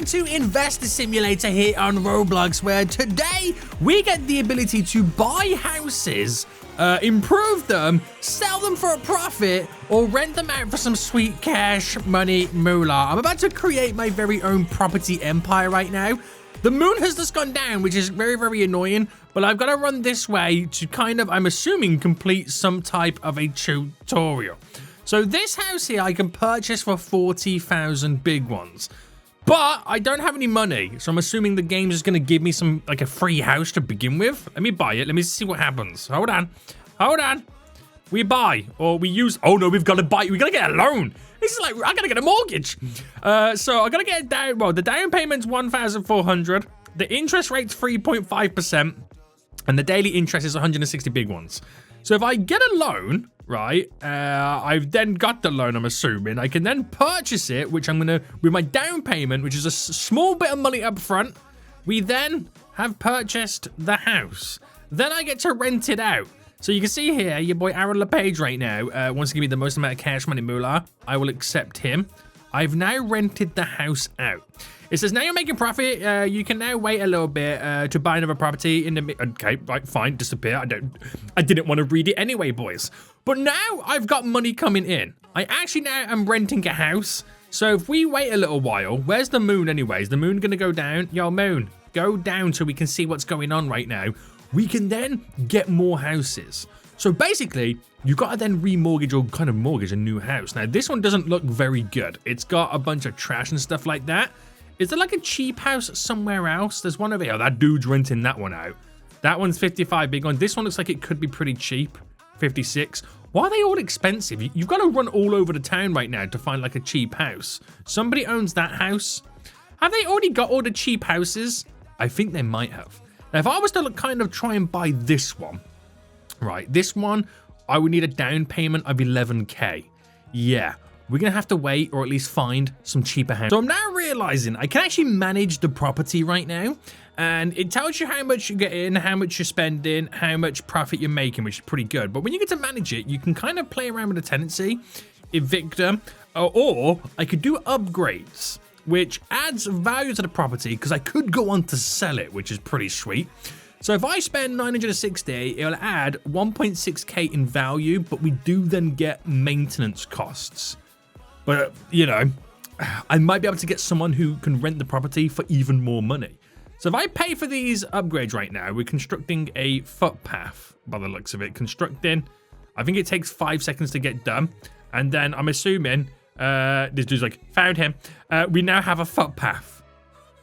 to Investor Simulator here on Roblox, where today we get the ability to buy houses, improve them, sell them for a profit, or rent them out for some sweet cash money moolah. I'm about to create my very own property empire right now. The moon has just gone down, which is very, very annoying, but I've got to run this way to kind of, I'm assuming, complete some type of a tutorial. So this house here I can purchase for 40,000 big ones, but I don't have any money. So I'm assuming the game's just going to give me some, like a free house to begin with. Let me buy it. Let me see what happens. Hold on. Hold on. We buy or we use. Oh no, we've got to buy. We got to get a loan. This is like, I got to get a mortgage. So I got to get it down. Well, the down payment's 1,400. The interest rate's 3.5%. And the daily interest is 160 big ones. So if I get a loan, right, I've then got the loan, I'm assuming. I can then purchase it, which I'm going to, with my down payment, which is a small bit of money up front, we then have purchased the house. Then I get to rent it out. So you can see here, your boy Aaron LePage right now wants to give me the most amount of cash money moolah. I will accept him. I've now rented the house out. It says, now you're making profit. You can now wait a little bit to buy another property in the... Okay, right, fine, disappear. I didn't want to read it anyway, boys. But now I've got money coming in. I actually now am renting a house. So if we wait a little while, where's the moon anyways? Is the moon going to go down? Yo, moon, go down so we can see what's going on right now. We can then get more houses. So basically, you've got to then remortgage or kind of mortgage a new house. Now, this one doesn't look very good. It's got a bunch of trash and stuff like that. Is there like a cheap house somewhere else? There's one over here. Oh, that dude's renting that one out. That one's 55 big one. This one looks like it could be pretty cheap. 56. Why are they all expensive? You've got to run all over the town right now to find like a cheap house. Somebody owns that house. Have they already got all the cheap houses? I think they might have. Now, if I was to kind of try and buy this one, right, this one, I would need a down payment of 11K. Yeah. We're going to have to wait or at least find some cheaper houses. So I'm now realizing I can actually manage the property right now. And it tells you how much you get in, how much you're spending, how much profit you're making, which is pretty good. But when you get to manage it, you can kind of play around with the tenancy, evict them, or I could do upgrades, which adds value to the property because I could go on to sell it, which is pretty sweet. So if I spend 960, it'll add 1.6K in value, but we do then get maintenance costs. But, you know, I might be able to get someone who can rent the property for even more money. So if I pay for these upgrades right now, we're constructing a footpath by the looks of it. Constructing, I think it takes 5 seconds to get done. And then I'm assuming, this dude's like, found him. We now have a footpath.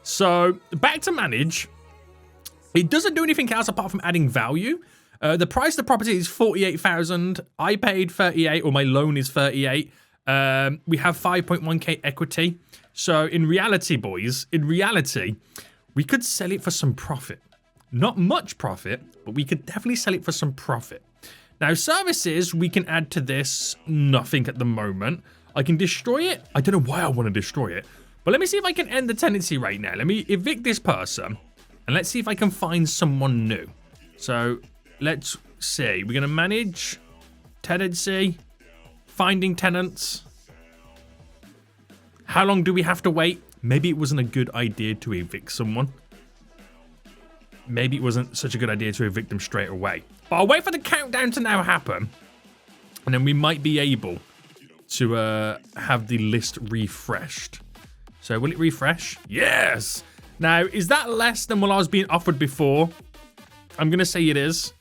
So back to manage. It doesn't do anything else apart from adding value. The price of the property is 48,000. I paid 38, or my loan is 38. We have 5.1K equity. So in reality, boys, we could sell it for some profit. Not much profit, but we could definitely sell it for some profit. Now, services we can add to this, nothing at the moment. I can destroy it. I don't know why I want to destroy it, but let me see if I can end the tenancy right now. Let me evict this person and let's see if I can find someone new. So let's see. We're going to manage tenancy. Finding tenants. How long do we have to wait? Maybe it wasn't a good idea to evict someone. Maybe it wasn't such a good idea to evict them straight away. But I'll wait for the countdown to now happen. And then we might be able to have the list refreshed. So will it refresh? Yes! Now, is that less than what I was being offered before? I'm going to say it is.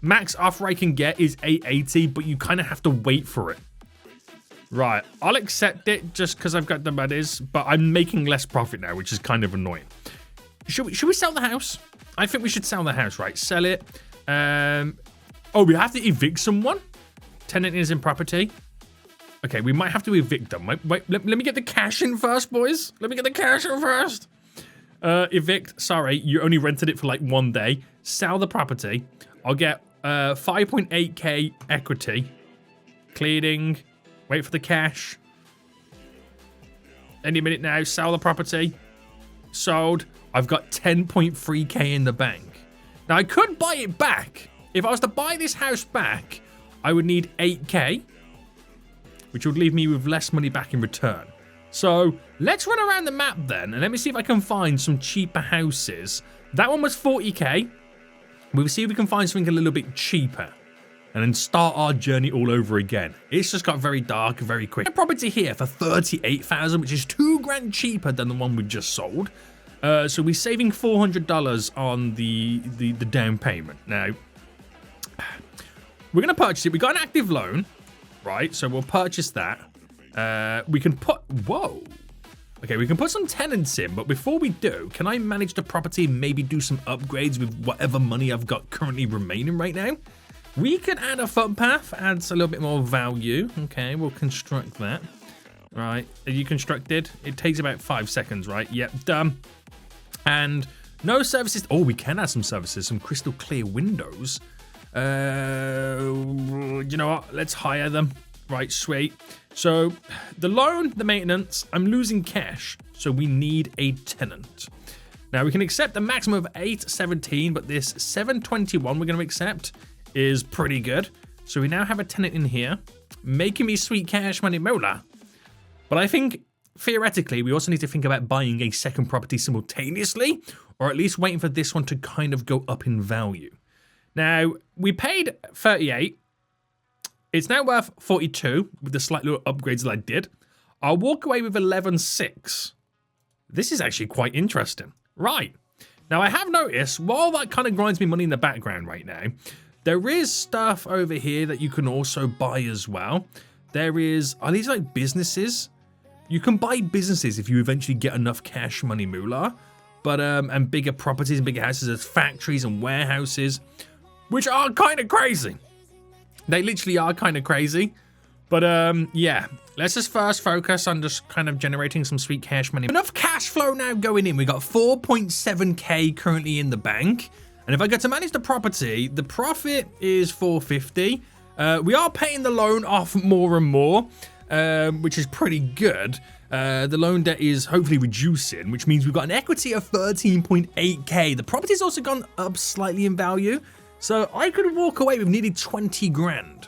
Max offer I can get is 880, but you kind of have to wait for it. Right, I'll accept it just because I've got the monies, but I'm making less profit now, which is kind of annoying. Should we sell the house? I think we should sell the house, right? Sell it. Oh, we have to evict someone? Tenant is in property. Okay, we might have to evict them. Wait, let me get the cash in first, boys. Let me get the cash in first. Evict, sorry, you only rented it for like 1 day. Sell the property. I'll get 5.8K equity. Cleaning. Wait for the cash. Any minute now. Sell the property. Sold. I've got 10.3K in the bank. Now, I could buy it back. If I was to buy this house back, I would need 8K, which would leave me with less money back in return. So let's run around the map then, and let me see if I can find some cheaper houses. That one was 40k. We'll see if we can find something a little bit cheaper, and then start our journey all over again. It's just got very dark very quick. A property here for 38,000, which is $2,000 cheaper than the one we just sold. So we're saving $400 on the down payment. Now, we're going to purchase it. We got an active loan, right? So we'll purchase that. We can put, whoa. Okay, we can put some tenants in, but before we do, can I manage the property and maybe do some upgrades with whatever money I've got currently remaining right now? We could add a footpath, adds a little bit more value. Okay, we'll construct that. Right, are you constructed? It takes about 5 seconds, right? Yep, done. And no services. Oh, we can add some services, some crystal clear windows. You know what? Let's hire them. Right, sweet. So the loan, the maintenance, I'm losing cash. So we need a tenant. Now we can accept a maximum of 817, but this 721 we're going to accept is pretty good. So we now have a tenant in here, making me sweet cash money mola. But I think theoretically, we also need to think about buying a second property simultaneously, or at least waiting for this one to kind of go up in value. Now, we paid 38. It's now worth 42 with the slight little upgrades that I did. I'll walk away with 11.6. This is actually quite interesting. Right. Now, I have noticed, while that kind of grinds me money in the background right now, there is stuff over here that you can also buy as well. There is, are these like businesses? You can buy businesses if you eventually get enough cash money moolah, but and bigger properties and bigger houses. There's factories and warehouses, which are kind of crazy. They literally are kind of crazy. But yeah, let's just first focus on just kind of generating some sweet cash money. Enough cash flow now going in. We got 4.7k currently in the bank, and if I get to manage the property, the profit is 450. We are paying the loan off more and more. Which is pretty good. The loan debt is hopefully reducing, which means we've got an equity of 13.8k. The property's also gone up slightly in value, so I could walk away with nearly 20 grand,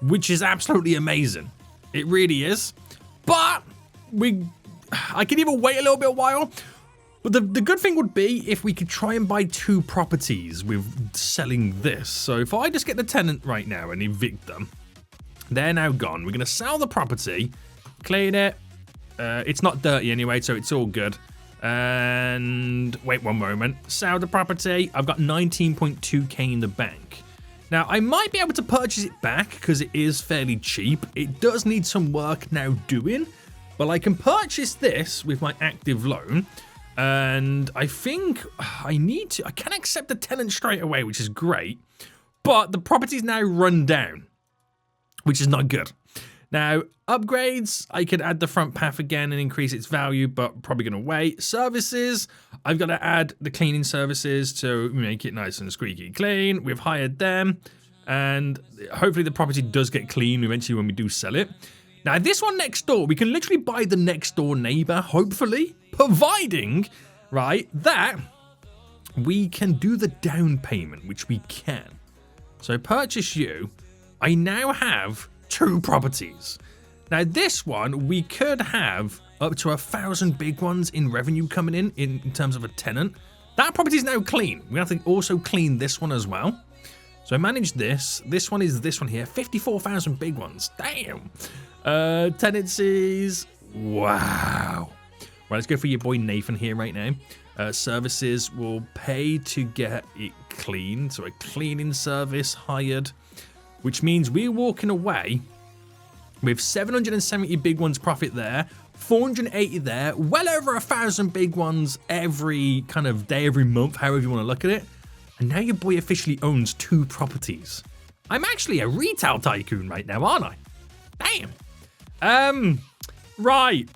which is absolutely amazing. It really is. But I can even wait a little bit while. But the good thing would be if we could try and buy 2 properties with selling this. So if I just get the tenant right now and evict them, they're now gone. We're going to sell the property, clean it. It's not dirty anyway, so it's all good. And wait one moment. Sell the property. I've got 19.2k in the bank. Now, I might be able to purchase it back because it is fairly cheap. It does need some work now doing, but I can purchase this with my active loan. And I think I can accept the tenant straight away, which is great. But the property's now run down, which is not good. Now, upgrades, I could add the front path again and increase its value, but probably going to wait. Services, I've got to add the cleaning services to make it nice and squeaky clean. We've hired them, and hopefully the property does get clean eventually when we do sell it. Now, this one next door, we can literally buy the next door neighbor, hopefully, providing, right, that we can do the down payment, which we can. So purchase you. I now have 2 properties. Now this one, we could have up to 1,000 big ones in revenue coming in terms of a tenant. That property is now clean. We have to also clean this one as well. So I manage this. This one is this one here. 54,000 big ones. Damn. Tenancies. Wow. Right, let's go for your boy Nathan here right now. Services will pay to get it clean. So a cleaning service hired, which means we're walking away with 770 big ones profit there, 480 there, well over 1,000 big ones every kind of day, every month, however you want to look at it. And now your boy officially owns 2 properties. I'm actually a retail tycoon right now, aren't I? Damn. Right.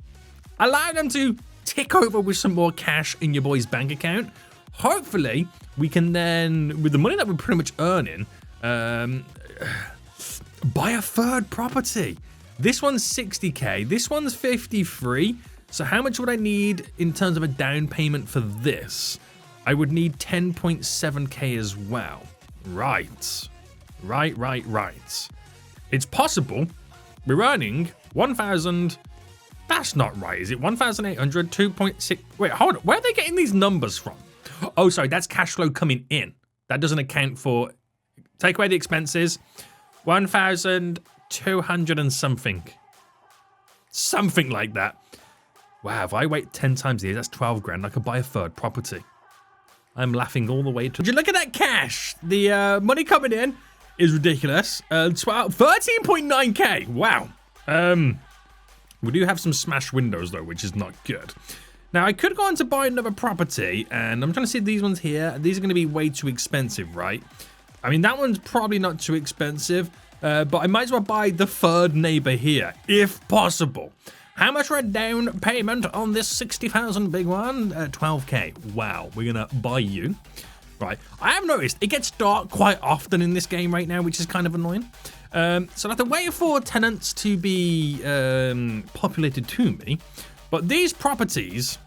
Allow them to tick over with some more cash in your boy's bank account. Hopefully, we can then, with the money that we're pretty much earning, buy a 3rd property. This one's 60k. This one's 53. So how much would I need in terms of a down payment for this? I would need 10.7k as well. Right. Right. It's possible. We're earning 1,000. That's not right, is it? 1,800, 2.6. Wait, hold on. Where are they getting these numbers from? Oh, sorry, that's cash flow coming in. That doesn't account for. Take away the expenses. 1,200 and something. Something like that. Wow, if I wait 10 times a year, that's 12 grand. I could buy a third property. I'm laughing all the way to. Would you look at that cash? The money coming in is ridiculous. 13.9k. Wow. We do have some smashed windows though, which is not good. Now I could go on to buy another property, and I'm trying to see these ones here. These are going to be way too expensive, right? I mean, that one's probably not too expensive, but I might as well buy the third neighbor here, if possible. How much for a down payment on this 60,000 big one? 12k. Wow, we're gonna buy you. Right, I have noticed it gets dark quite often in this game right now, which is kind of annoying. So I have to wait for tenants to be populated to me. But these properties,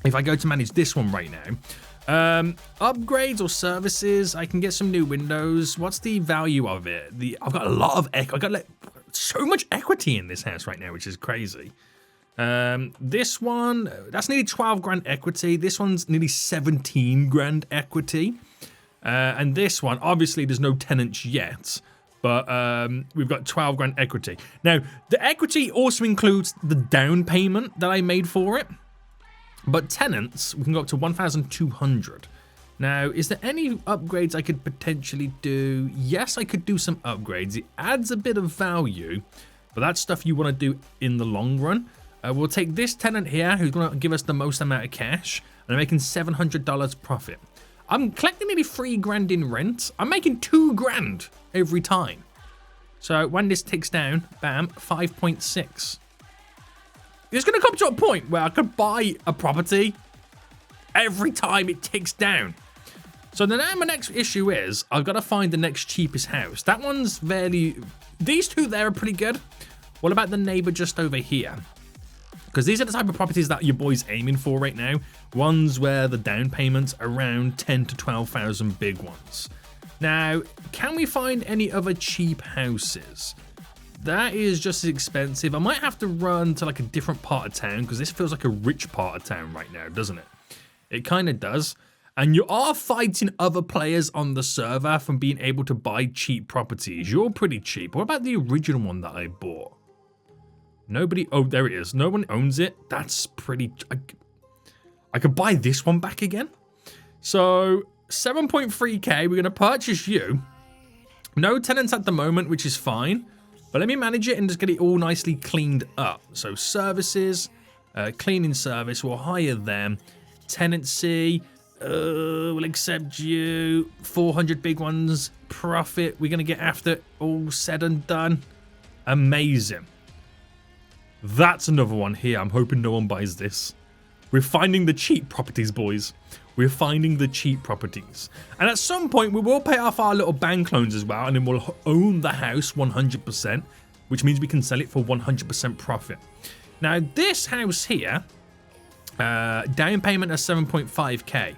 if I go to manage this one right now, upgrades or services, I can get some new windows. What's the value of it? I've got a lot of I've got so much equity in this house right now, which is crazy. This one, that's nearly 12 grand equity. This one's nearly 17 grand equity. And this one, obviously there's no tenants yet, but we've got 12 grand equity. Now, the equity also includes the down payment that I made for it. But tenants, we can go up to 1,200. Now, is there any upgrades I could potentially do? Yes, I could do some upgrades. It adds a bit of value, but that's stuff you want to do in the long run. We'll take this tenant here, who's going to give us the most amount of cash, and I'm making $700 profit. I'm collecting nearly 3 grand in rent. I'm making 2 grand every time. So when this ticks down, bam, 5.6. It's going to come to a point where I could buy a property every time it ticks down. So then now my next issue is I've got to find the next cheapest house. That one's fairly. These two there are pretty good. What about the neighbor just over here? Because these are the type of properties that your boy's aiming for right now. Ones where the down payment's around 10 to 12,000 big ones. Now, can we find any other cheap houses? That is just as expensive. I might have to run to like a different part of town because this feels like a rich part of town right now, doesn't it? It kind of does. And you are fighting other players on the server from being able to buy cheap properties. You're pretty cheap. What about the original one that I bought? Nobody. Oh, there it is. No one owns it. That's pretty. I could buy this one back again. So 7.3k. We're going to purchase you. No tenants at the moment, which is fine. But let me manage it and just get it all nicely cleaned up. So services, cleaning service, we'll hire them. Tenancy, we'll accept you. 400 big ones, profit. We're going to get after all said and done. Amazing. That's another one here. I'm hoping no one buys this. We're finding the cheap properties, boys. We're finding the cheap properties. And at some point, we will pay off our little bank loans as well, and then we'll own the house 100%, which means we can sell it for 100% profit. Now, this house here, down payment of 7.5k.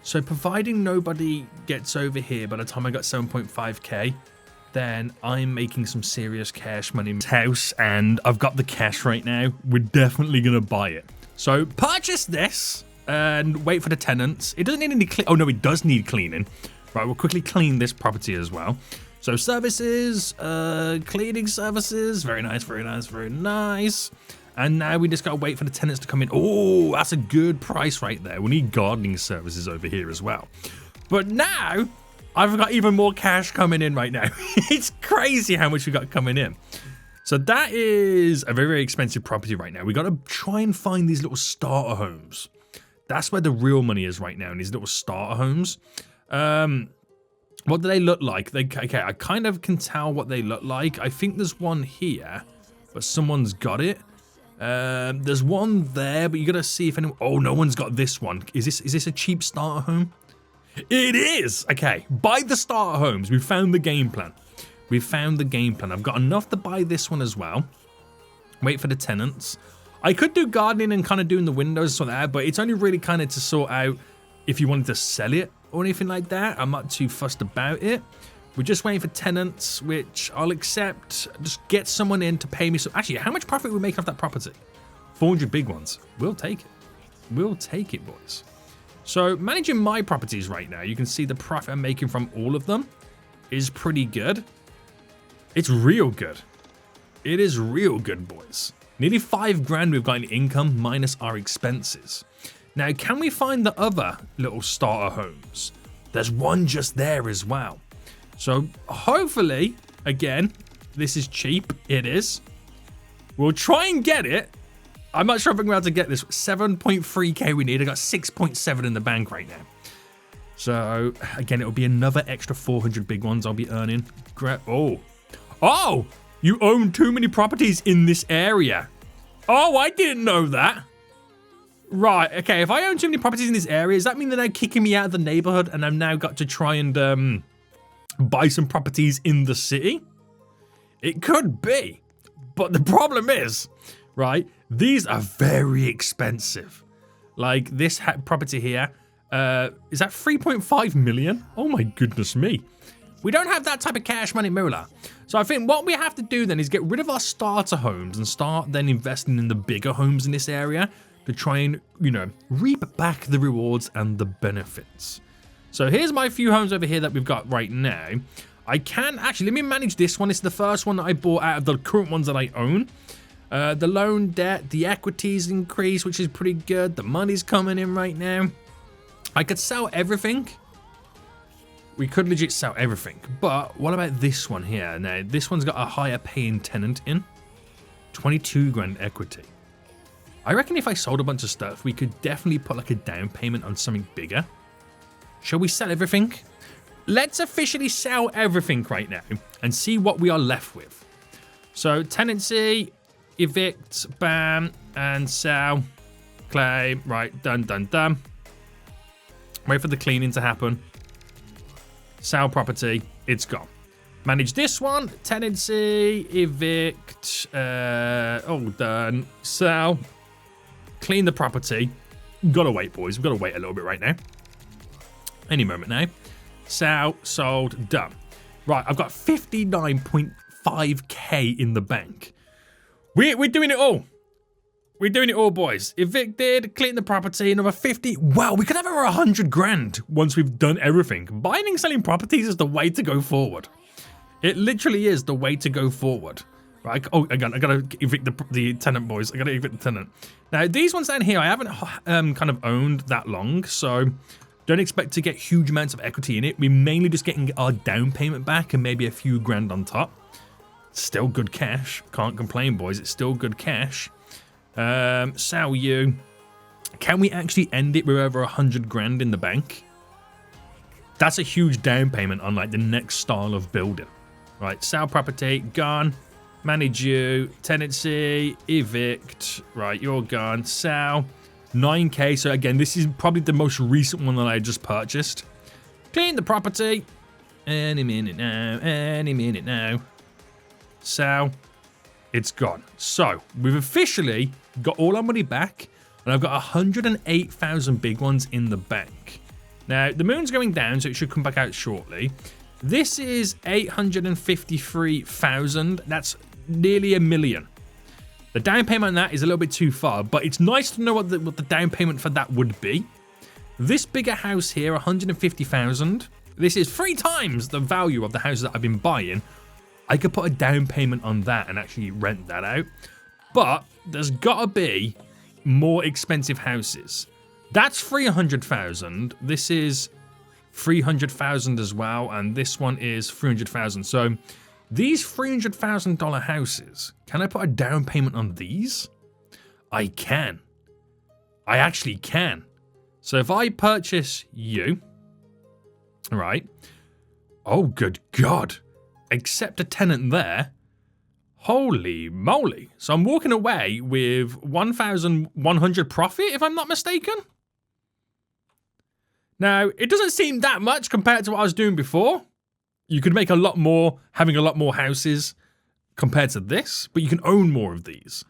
So providing nobody gets over here by the time I got 7.5k, then I'm making some serious cash money in this house, and I've got the cash right now. We're definitely going to buy it. So purchase this. And wait for the tenants. It doesn't need any oh no, it does need cleaning. Right, we'll quickly clean this property as well. So services, cleaning services. Very nice, very nice, very nice. And now we just gotta wait for the tenants to come in. Oh, that's a good price right there. We need gardening services over here as well. But now, I've got even more cash coming in right now. It's crazy how much we got coming in. So that is a very, very expensive property right now. We gotta try and find these little starter homes. That's where the real money is right now, in these little starter homes. What do they look like? Okay, I kind of can tell what they look like. I think there's one here, but someone's got it. There's one there, but you gotta see if anyone. Oh, no one's got this one. Is this a cheap starter home? It is. Okay, buy the starter homes. We found the game plan. We found the game plan. I've got enough to buy this one as well. Wait for the tenants. I could do gardening and kind of doing the windows sort of that, but it's only really kind of to sort out if you wanted to sell it or anything like that. I'm not too fussed about it. We're just waiting for tenants, which I'll accept. Just get someone in to pay me. So actually, how much profit are we making off that property? 400 big ones. We'll take it. We'll take it, boys. So managing my properties right now, you can see the profit I'm making from all of them is pretty good. It's real good. It is real good, boys. Nearly 5 grand we've got in income minus our expenses. Now, can we find the other little starter homes? There's one just there as well. So hopefully, again, this is cheap. It is. We'll try and get it. I'm not sure if I'm going to be able to get this. 7.3k we need. I got 6.7 in the bank right now. So again, it'll be another extra 400 big ones I'll be earning. Oh, you own too many properties in this area. Oh, I didn't know that. Right, okay, if I own too many properties in this area, does that mean they're now kicking me out of the neighborhood and I've now got to try and buy some properties in the city? It could be, but the problem is, right, these are very expensive. Like this property here, is that 3.5 million? Oh my goodness me. We don't have that type of cash money moolah. So I think what we have to do then is get rid of our starter homes and start then investing in the bigger homes in this area to try and, you know, reap back the rewards and the benefits. So here's my few homes over here that we've got right now. I can actually, let me manage this one. It's the first one that I bought out of the current ones that I own. The loan debt, the equities increase, which is pretty good. The money's coming in right now. I could sell everything. We could legit sell everything. But what about this one here? Now, this one's got a higher paying tenant in. 22 grand equity. I reckon if I sold a bunch of stuff, we could definitely put like a down payment on something bigger. Shall we sell everything? Let's officially sell everything right now and see what we are left with. So tenancy, evict, bam, and sell, claim, right, done, done, done. Wait for the cleaning to happen. Sell property, it's gone. Manage this one, tenancy, evict, all done, sell. Clean the property. Gotta wait, boys. We've got to wait a little bit right now. Any moment now. Sell, sold, done. Right, I've got 59.5k in the bank. We're doing it all. We're doing it all, boys. Evicted, clean the property, another 50. Wow, we could have over 100 grand once we've done everything. Buying and selling properties is the way to go forward. It literally is the way to go forward. Right, oh, again, I gotta evict the tenant, boys. I gotta evict the tenant. Now, these ones down here, I haven't kind of owned that long, so don't expect to get huge amounts of equity in it. We're mainly just getting our down payment back and maybe a few grand on top. Still good cash. Can't complain, boys. It's still good cash. Sell you. Can we actually end it with over 100 grand in the bank? That's a huge down payment on like the next style of building. Right, sell property, gone. Manage you, tenancy, evict. Right, you're gone. Sell. 9k. So again, this is probably the most recent one that I just purchased. Clean the property. Any minute now. Any minute now. Sell. It's gone. So we've officially got all our money back, and I've got 108,000 big ones in the bank. Now the moon's going down, so it should come back out shortly. This is 853,000. That's nearly a million. The down payment on that is a little bit too far, but it's nice to know what the down payment for that would be. This bigger house here, 150,000. This is 3 times the value of the houses that I've been buying. I could put a down payment on that and actually rent that out. But there's got to be more expensive houses. That's 300,000. This is 300,000 as well, and this one is 300,000. So these $300,000 houses, can I put a down payment on these? I can. I actually can. So if I purchase you, right? Oh, good God. Accept a tenant there. Holy moly. So I'm walking away with 1,100 profit, if I'm not mistaken. Now, it doesn't seem that much compared to what I was doing before. You could make a lot more having a lot more houses compared to this, but you can own more of these.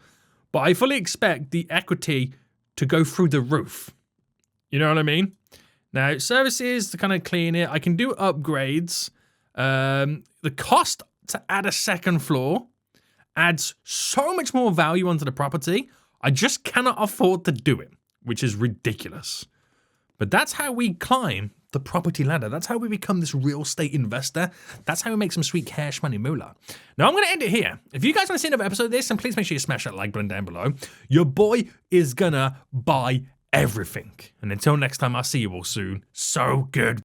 But I fully expect the equity to go through the roof. You know what I mean? Now, services to kind of clean it. I can do upgrades. The cost to add a second floor adds so much more value onto the property. I just cannot afford to do it, which is ridiculous. But that's how we climb the property ladder. That's how we become this real estate investor. That's how we make some sweet cash money moolah. Now, I'm going to end it here. If you guys want to see another episode of this, then please make sure you smash that like button down below. Your boy is going to buy everything. And until next time, I'll see you all soon. So good.